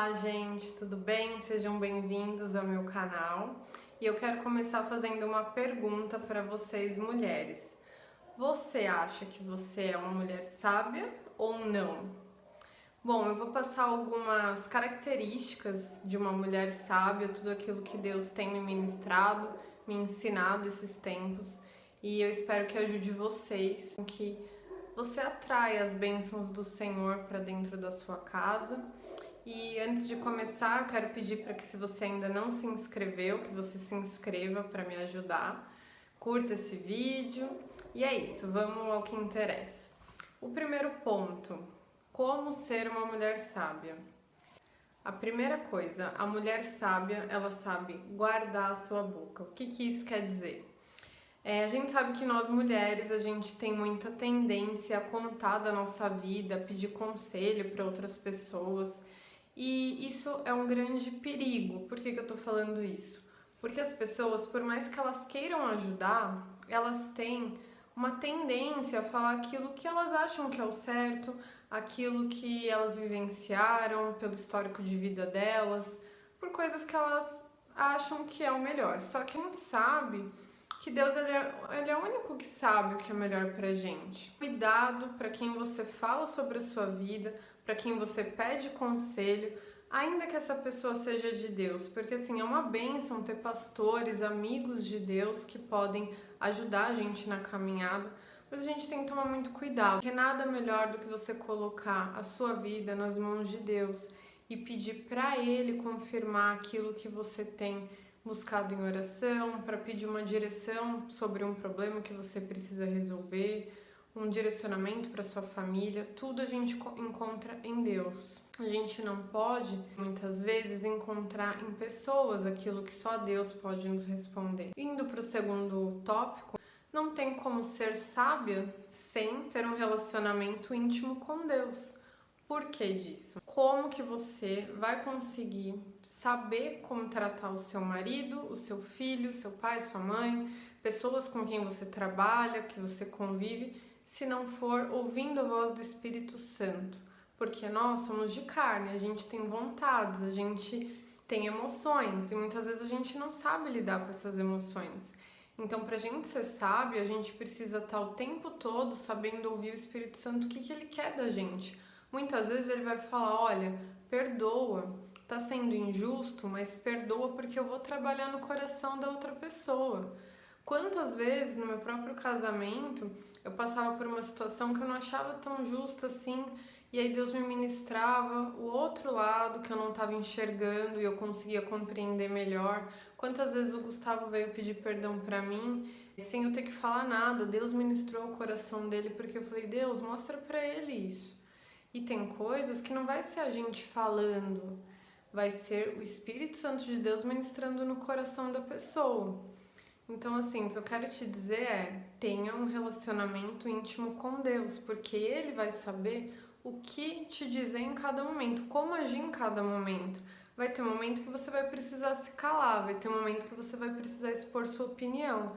Olá, gente, tudo bem? Sejam bem-vindos ao meu canal. E eu quero começar fazendo uma pergunta para vocês, mulheres. Você acha que você é uma mulher sábia ou não? Bom, eu vou passar algumas características de uma mulher sábia, tudo aquilo que Deus tem me ministrado, me ensinado esses tempos, e eu espero que ajude vocês, que você atrai as bênçãos do Senhor para dentro da sua casa. E antes de começar, eu quero pedir para que, se você ainda não se inscreveu, que você se inscreva para me ajudar. Curta esse vídeo. E é isso, vamos ao que interessa. O primeiro ponto: como ser uma mulher sábia? A primeira coisa, a mulher sábia, ela sabe guardar a sua boca. O que isso quer dizer? A gente sabe que nós mulheres, a gente tem muita tendência a contar da nossa vida, a pedir conselho para outras pessoas. E isso é um grande perigo. Por que eu tô falando isso? Porque as pessoas, por mais que elas queiram ajudar, elas têm uma tendência a falar aquilo que elas acham que é o certo, aquilo que elas vivenciaram pelo histórico de vida delas, por coisas que elas acham que é o melhor. Só que a gente sabe que Deus ele é o único que sabe o que é melhor pra gente. Cuidado para quem você fala sobre a sua vida, para quem você pede conselho, ainda que essa pessoa seja de Deus, porque assim, é uma bênção ter pastores, amigos de Deus que podem ajudar a gente na caminhada, mas a gente tem que tomar muito cuidado, porque nada melhor do que você colocar a sua vida nas mãos de Deus e pedir para Ele confirmar aquilo que você tem buscado em oração, para pedir uma direção sobre um problema que você precisa resolver, um direcionamento para sua família. Tudo a gente encontra em Deus. A gente não pode, muitas vezes, encontrar em pessoas aquilo que só Deus pode nos responder. Indo para o segundo tópico, não tem como ser sábia sem ter um relacionamento íntimo com Deus. Por que disso? Como que você vai conseguir saber como tratar o seu marido, o seu filho, seu pai, sua mãe, pessoas com quem você trabalha, que você convive, se não for ouvindo a voz do Espírito Santo? Porque nós somos de carne, a gente tem vontades, a gente tem emoções e muitas vezes a gente não sabe lidar com essas emoções. Então, pra gente ser sábio, a gente precisa estar o tempo todo sabendo ouvir o Espírito Santo, o que ele quer da gente. Muitas vezes ele vai falar: olha, perdoa, tá sendo injusto, mas perdoa porque eu vou trabalhar no coração da outra pessoa. Quantas vezes no meu próprio casamento eu passava por uma situação que eu não achava tão justa assim, e aí Deus me ministrava o outro lado que eu não estava enxergando e eu conseguia compreender melhor. Quantas vezes o Gustavo veio pedir perdão pra mim sem eu ter que falar nada, Deus ministrou o coração dele porque eu falei: Deus, mostra pra ele isso. E tem coisas que não vai ser a gente falando, vai ser o Espírito Santo de Deus ministrando no coração da pessoa. Então, assim, o que eu quero te dizer é: tenha um relacionamento íntimo com Deus, porque Ele vai saber o que te dizer em cada momento, como agir em cada momento. Vai ter momento que você vai precisar se calar, vai ter momento que você vai precisar expor sua opinião.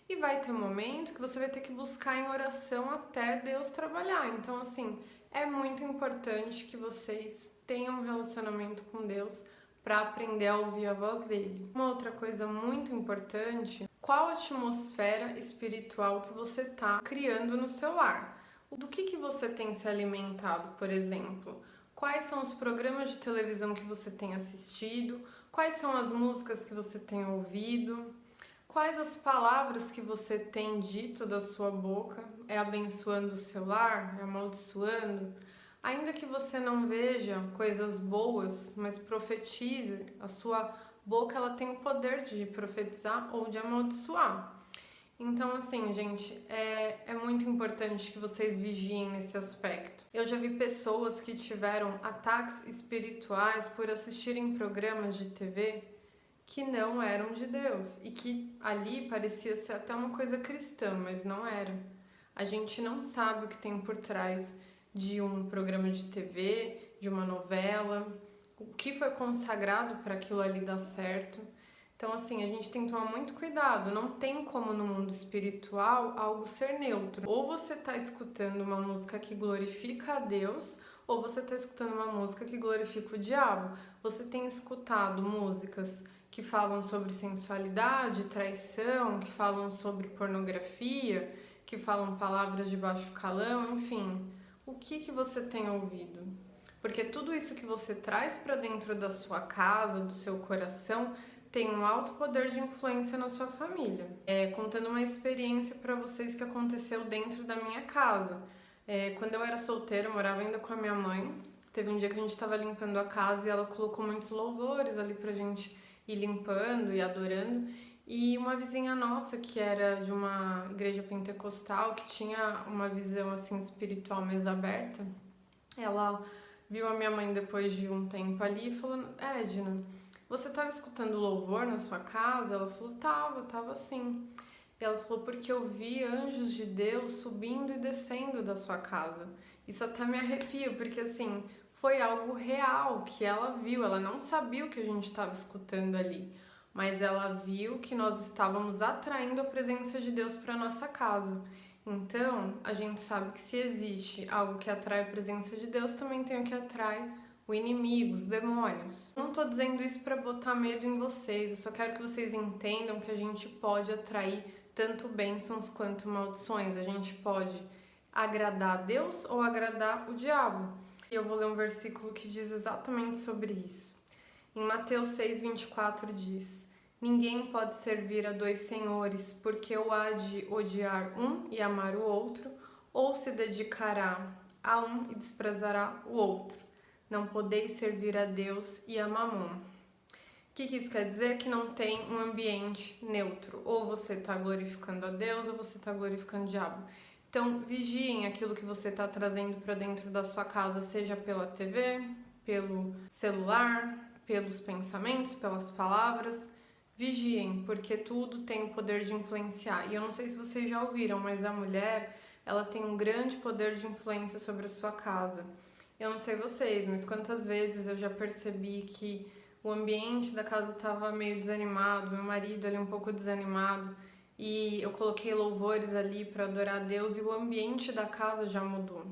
E vai ter momento que você vai ter que buscar em oração até Deus trabalhar. Então, assim, é muito importante que vocês tenham um relacionamento com Deus para aprender a ouvir a voz dele. Uma outra coisa muito importante: qual a atmosfera espiritual que você está criando no seu lar? Do que você tem se alimentado, por exemplo? Quais são os programas de televisão que você tem assistido? Quais são as músicas que você tem ouvido? Quais as palavras que você tem dito da sua boca? É abençoando o seu lar? É amaldiçoando? Ainda que você não veja coisas boas, mas profetize, a sua boca ela tem o poder de profetizar ou de amaldiçoar. Então, assim, gente, é muito importante que vocês vigiem nesse aspecto. Eu já vi pessoas que tiveram ataques espirituais por assistirem programas de TV que não eram de Deus e que ali parecia ser até uma coisa cristã, mas não era. A gente não sabe o que tem por trás de um programa de TV, de uma novela, o que foi consagrado para aquilo ali dar certo. Então, assim, a gente tem que tomar muito cuidado. Não tem como no mundo espiritual algo ser neutro. Ou você está escutando uma música que glorifica a Deus, ou você está escutando uma música que glorifica o diabo. Você tem escutado músicas que falam sobre sensualidade, traição, que falam sobre pornografia, que falam palavras de baixo calão, enfim. O que você tem ouvido? Porque tudo isso que você traz para dentro da sua casa, do seu coração, tem um alto poder de influência na sua família. Contando uma experiência para vocês que aconteceu dentro da minha casa. Quando eu era solteira, eu morava ainda com a minha mãe. Teve um dia que a gente estava limpando a casa e ela colocou muitos louvores ali pra gente ir limpando e adorando. E uma vizinha nossa, que era de uma igreja pentecostal, que tinha uma visão assim espiritual mais aberta, ela viu a minha mãe depois de um tempo ali e falou: Edna, você estava escutando louvor na sua casa? Ela falou: tava sim. E ela falou: porque eu vi anjos de Deus subindo e descendo da sua casa. Isso até me arrepia, porque assim, foi algo real que ela viu. Ela não sabia o que a gente estava escutando ali, mas ela viu que nós estávamos atraindo a presença de Deus para nossa casa. Então, a gente sabe que se existe algo que atrai a presença de Deus, também tem o que atrai o inimigo, os demônios. Não tô dizendo isso para botar medo em vocês, eu só quero que vocês entendam que a gente pode atrair tanto bênçãos quanto maldições. A gente pode agradar a Deus ou agradar o diabo. E eu vou ler um versículo que diz exatamente sobre isso. Em Mateus 6:24 diz: ninguém pode servir a dois senhores, porque ou há de odiar um e amar o outro, ou se dedicará a um e desprezará o outro. Não podeis servir a Deus e a Mamon. O que isso quer dizer? Que não tem um ambiente neutro. Ou você está glorificando a Deus ou você está glorificando o diabo. Então, vigiem aquilo que você está trazendo para dentro da sua casa, seja pela TV, pelo celular, pelos pensamentos, pelas palavras. Vigiem, porque tudo tem o poder de influenciar. E eu não sei se vocês já ouviram, mas a mulher, ela tem um grande poder de influência sobre a sua casa. Eu não sei vocês, mas quantas vezes eu já percebi que o ambiente da casa estava meio desanimado, meu marido ali um pouco desanimado, e eu coloquei louvores ali para adorar a Deus e o ambiente da casa já mudou.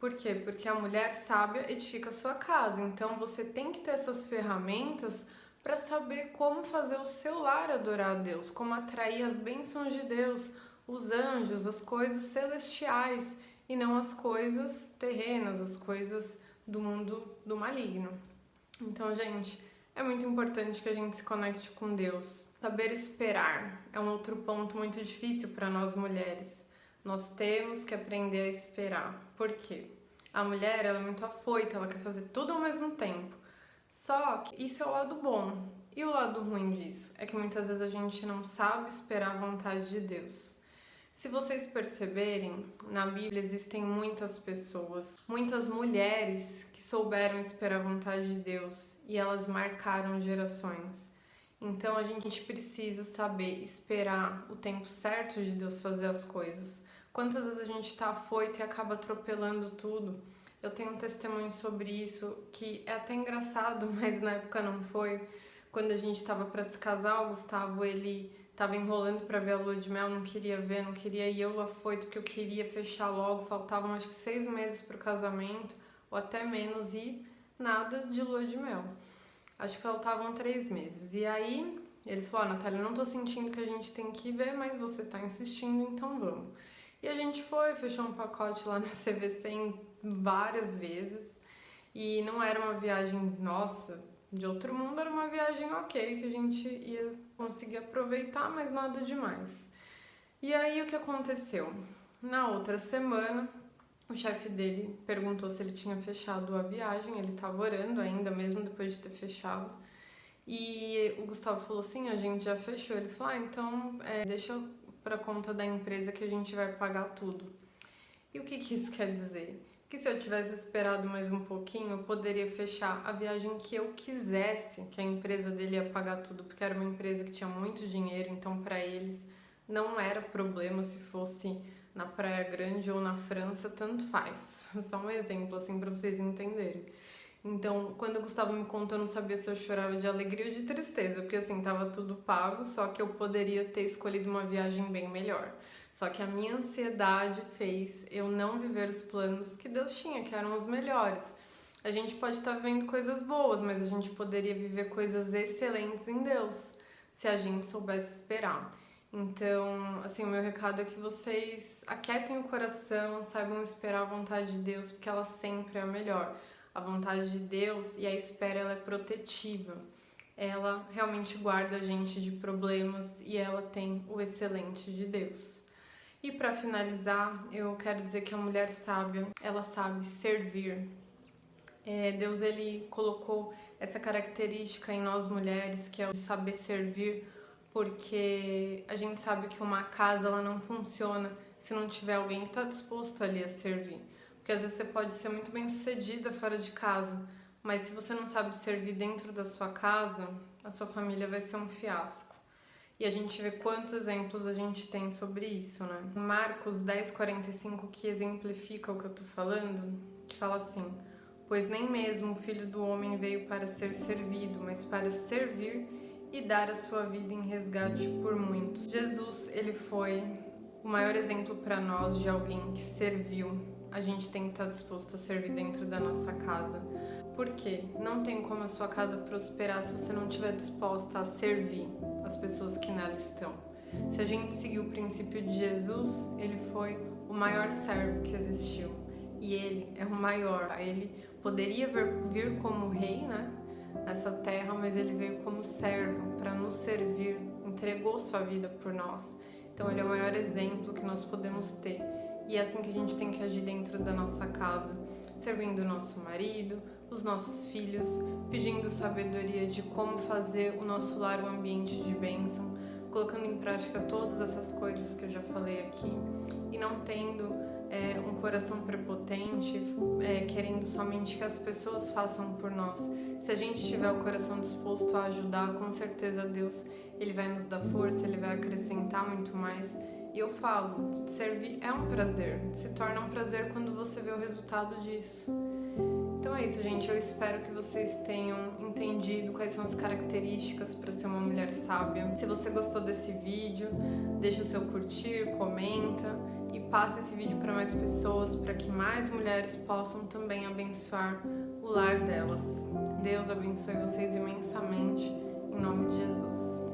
Por quê? Porque a mulher sábia edifica a sua casa, então você tem que ter essas ferramentas para saber como fazer o seu lar adorar a Deus, como atrair as bênçãos de Deus, os anjos, as coisas celestiais e não as coisas terrenas, as coisas do mundo do maligno. Então, gente, é muito importante que a gente se conecte com Deus. Saber esperar é um outro ponto muito difícil para nós mulheres. Nós temos que aprender a esperar. Por quê? A mulher, ela é muito afoita, ela quer fazer tudo ao mesmo tempo. Só que isso é o lado bom. E o lado ruim disso é que muitas vezes a gente não sabe esperar a vontade de Deus. Se vocês perceberem, na Bíblia existem muitas pessoas, muitas mulheres que souberam esperar a vontade de Deus e elas marcaram gerações. Então a gente precisa saber esperar o tempo certo de Deus fazer as coisas. Quantas vezes a gente está afoito e acaba atropelando tudo? Eu tenho um testemunho sobre isso que é até engraçado, mas na época não foi. Quando a gente estava para se casar, o Gustavo, ele tava enrolando para ver a lua de mel, não queria ver, não queria, e eu afoito que eu queria fechar logo, faltavam acho que 6 meses pro casamento, ou até menos, e nada de lua de mel. Acho que faltavam 3 meses. E aí ele falou: Natália, eu não tô sentindo que a gente tem que ver, mas você tá insistindo, então vamos. E a gente foi, fechou um pacote lá na CVC várias vezes, e não era uma viagem, nossa, de outro mundo, era uma viagem ok, que a gente ia conseguir aproveitar, mas nada demais. E aí o que aconteceu? Na outra semana, o chefe dele perguntou se ele tinha fechado a viagem, ele estava orando ainda, mesmo depois de ter fechado. E o Gustavo falou assim: a gente já fechou. Ele falou: então deixa para conta da empresa que a gente vai pagar tudo. E o que isso quer dizer? Que se eu tivesse esperado mais um pouquinho, eu poderia fechar a viagem que eu quisesse, que a empresa dele ia pagar tudo, porque era uma empresa que tinha muito dinheiro, então para eles não era problema se fosse na Praia Grande ou na França, tanto faz. Só um exemplo assim para vocês entenderem. Então, quando o Gustavo me contou, eu não sabia se eu chorava de alegria ou de tristeza, porque assim, tava tudo pago, só que eu poderia ter escolhido uma viagem bem melhor. Só que a minha ansiedade fez eu não viver os planos que Deus tinha, que eram os melhores. A gente pode estar vendo coisas boas, mas a gente poderia viver coisas excelentes em Deus, se a gente soubesse esperar. Então, assim, o meu recado é que vocês aquietem o coração, saibam esperar a vontade de Deus, porque ela sempre é a melhor. A vontade de Deus e a espera, ela é protetiva. Ela realmente guarda a gente de problemas e ela tem o excelente de Deus. E para finalizar, eu quero dizer que a mulher sábia, ela sabe servir. Deus, ele colocou essa característica em nós mulheres, que é o de saber servir, porque a gente sabe que uma casa, ela não funciona se não tiver alguém que está disposto ali a servir. Porque às vezes você pode ser muito bem sucedida fora de casa, mas se você não sabe servir dentro da sua casa, a sua família vai ser um fiasco. E a gente vê quantos exemplos a gente tem sobre isso, né? Marcos 10:45, que exemplifica o que eu tô falando, que fala assim: pois nem mesmo o Filho do Homem veio para ser servido, mas para servir e dar a sua vida em resgate por muitos. Jesus, ele foi o maior exemplo para nós de alguém que serviu. A gente tem que estar disposto a servir dentro da nossa casa. Por quê? Não tem como a sua casa prosperar se você não estiver disposta a servir as pessoas que nela estão. Se a gente seguir o princípio de Jesus, ele foi o maior servo que existiu. E ele é o maior. Ele poderia vir como rei, né, nessa terra, mas ele veio como servo para nos servir, entregou sua vida por nós. Então ele é o maior exemplo que nós podemos ter. E é assim que a gente tem que agir dentro da nossa casa, servindo o nosso marido, os nossos filhos, pedindo sabedoria de como fazer o nosso lar um ambiente de bênção, colocando em prática todas essas coisas que eu já falei aqui e não tendo um coração prepotente, querendo somente que as pessoas façam por nós. Se a gente tiver o coração disposto a ajudar, com certeza Deus, ele vai nos dar força, ele vai acrescentar muito mais. E eu falo, servir é um prazer, se torna um prazer quando você vê o resultado disso. Então é isso, gente. Eu espero que vocês tenham entendido quais são as características para ser uma mulher sábia. Se você gostou desse vídeo, deixa o seu curtir, comenta e passe esse vídeo para mais pessoas, para que mais mulheres possam também abençoar o lar delas. Deus abençoe vocês imensamente, em nome de Jesus.